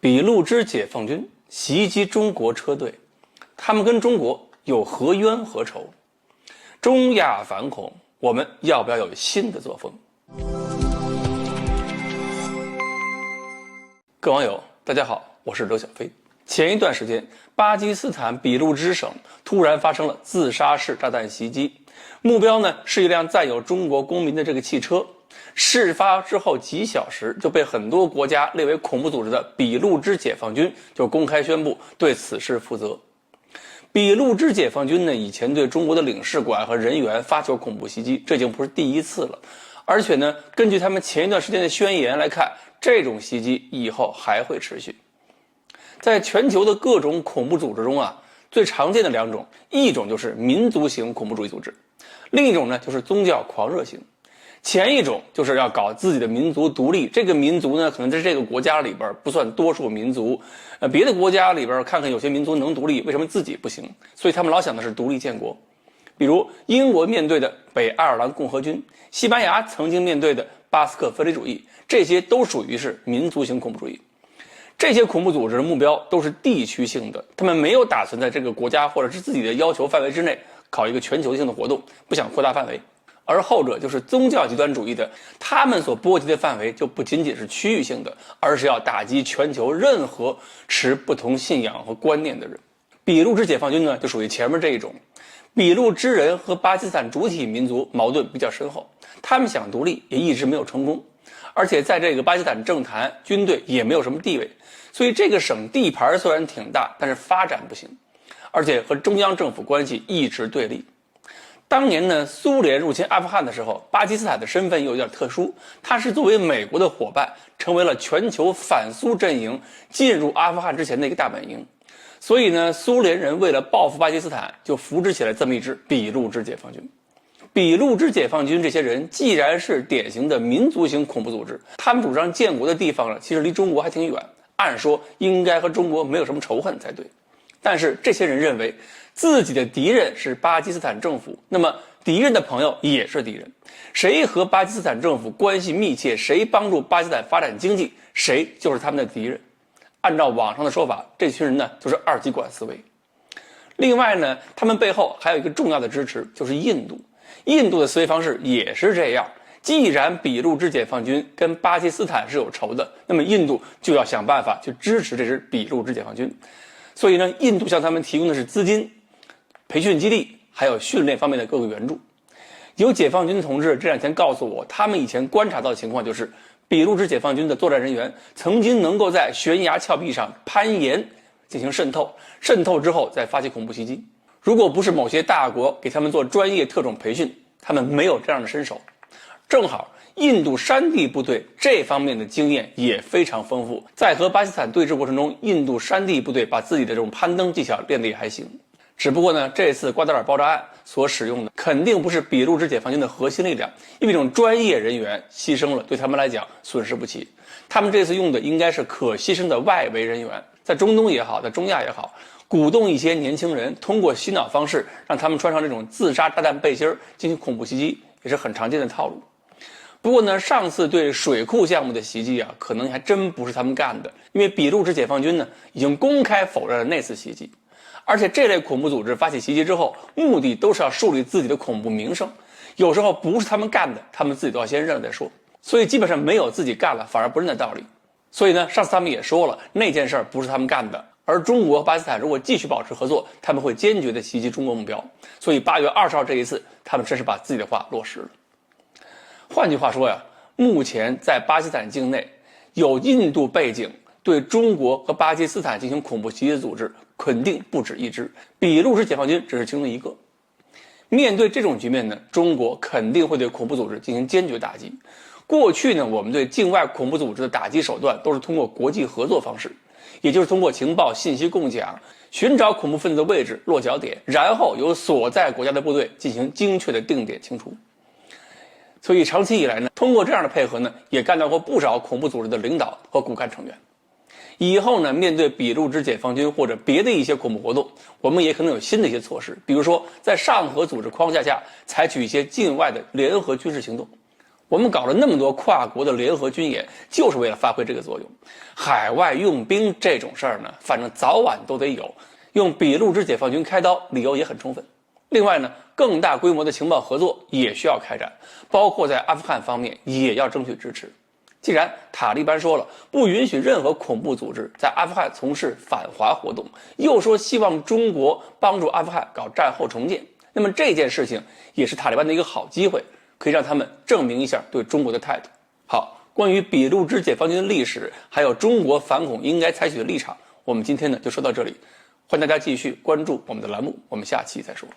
俾路支解放军袭击中国车队，他们跟中国有何冤何仇？中亚反恐，我们要不要有新的作风？各位网友，大家好，我是刘小飞。前一段时间，巴基斯坦俾路支省突然发生了自杀式炸弹袭击，目标呢是一辆载有中国公民的这个汽车。事发之后几小时，就被很多国家列为恐怖组织的俾路支解放军就公开宣布对此事负责。俾路支解放军呢，以前对中国的领事馆和人员发起恐怖袭击，这已经不是第一次了。而且呢，根据他们前一段时间的宣言来看，这种袭击以后还会持续。在全球的各种恐怖组织中啊，最常见的两种，一种就是民族型恐怖主义组织，另一种呢就是宗教狂热型。前一种就是要搞自己的民族独立，这个民族呢可能在这个国家里边不算多数民族，别的国家里边看看有些民族能独立，为什么自己不行？所以他们老想的是独立建国。比如英国面对的北爱尔兰共和军，西班牙曾经面对的巴斯克分离主义，这些都属于是民族型恐怖主义。这些恐怖组织的目标都是地区性的，他们没有打算在这个国家或者是自己的要求范围之内搞一个全球性的活动，不想扩大范围。而后者就是宗教极端主义的，他们所波及的范围就不仅仅是区域性的，而是要打击全球任何持不同信仰和观念的人。俾路支解放军呢，就属于前面这一种。俾路支人和巴基斯坦主体民族矛盾比较深厚，他们想独立也一直没有成功，而且在这个巴基斯坦政坛、军队也没有什么地位，所以这个省地盘虽然挺大，但是发展不行，而且和中央政府关系一直对立。当年呢，苏联入侵阿富汗的时候，巴基斯坦的身份又有点特殊，它是作为美国的伙伴，成为了全球反苏阵营进入阿富汗之前的一个大本营。所以呢，苏联人为了报复巴基斯坦，就扶植起来这么一支俾路支解放军。俾路支解放军这些人既然是典型的民族型恐怖组织，他们主张建国的地方呢，其实离中国还挺远，按说应该和中国没有什么仇恨才对。但是这些人认为自己的敌人是巴基斯坦政府，那么敌人的朋友也是敌人，谁和巴基斯坦政府关系密切，谁帮助巴基斯坦发展经济，谁就是他们的敌人。按照网上的说法，这群人呢就是二极管思维。另外呢，他们背后还有一个重要的支持，就是印度。印度的思维方式也是这样，既然俾路支解放军跟巴基斯坦是有仇的，那么印度就要想办法去支持这支俾路支解放军。所以呢，印度向他们提供的是资金、培训基地，还有训练方面的各个援助。有解放军同志这两天告诉我，他们以前观察到的情况就是，俾路支解放军的作战人员曾经能够在悬崖峭壁上攀岩进行渗透，渗透之后再发起恐怖袭击。如果不是某些大国给他们做专业特种培训，他们没有这样的身手。正好印度山地部队这方面的经验也非常丰富，在和巴基斯坦对峙过程中，印度山地部队把自己的这种攀登技巧练得也还行。只不过呢，这次瓜达尔爆炸案所使用的肯定不是俾路支解放军的核心力量，因为这种专业人员牺牲了，对他们来讲损失不起。他们这次用的应该是可牺牲的外围人员，在中东也好，在中亚也好，鼓动一些年轻人通过洗脑方式让他们穿上这种自杀炸弹背心进行恐怖袭击，也是很常见的套路。不过呢，上次对水库项目的袭击啊，可能还真不是他们干的，因为俾路支解放军呢已经公开否认了那次袭击。而且这类恐怖组织发起袭击之后，目的都是要树立自己的恐怖名声，有时候不是他们干的，他们自己都要先认了再说，所以基本上没有自己干了反而不认的道理。所以呢，上次他们也说了，那件事不是他们干的，而中国和巴基斯坦如果继续保持合作，他们会坚决的袭击中国目标。所以8月20号这一次，他们真是把自己的话落实了。换句话说呀，目前在巴基斯坦境内有印度背景对中国和巴基斯坦进行恐怖袭击的组织肯定不止一支，俾路支解放军只是其中一个。面对这种局面呢，中国肯定会对恐怖组织进行坚决打击。过去呢，我们对境外恐怖组织的打击手段都是通过国际合作方式，也就是通过情报信息共享，寻找恐怖分子的位置落脚点，然后由所在国家的部队进行精确的定点清除。所以长期以来呢，通过这样的配合呢，也干掉过不少恐怖组织的领导和骨干成员。以后呢，面对俾路支解放军或者别的一些恐怖活动，我们也可能有新的一些措施，比如说在上合组织框架下采取一些境外的联合军事行动。我们搞了那么多跨国的联合军演，就是为了发挥这个作用。海外用兵这种事儿呢，反正早晚都得有，用俾路支解放军开刀，理由也很充分。另外呢，更大规模的情报合作也需要开展，包括在阿富汗方面也要争取支持。既然塔利班说了不允许任何恐怖组织在阿富汗从事反华活动，又说希望中国帮助阿富汗搞战后重建，那么这件事情也是塔利班的一个好机会，可以让他们证明一下对中国的态度。好，关于俾路支解放军的历史，还有中国反恐应该采取的立场，我们今天呢就说到这里。欢迎大家继续关注我们的栏目，我们下期再说。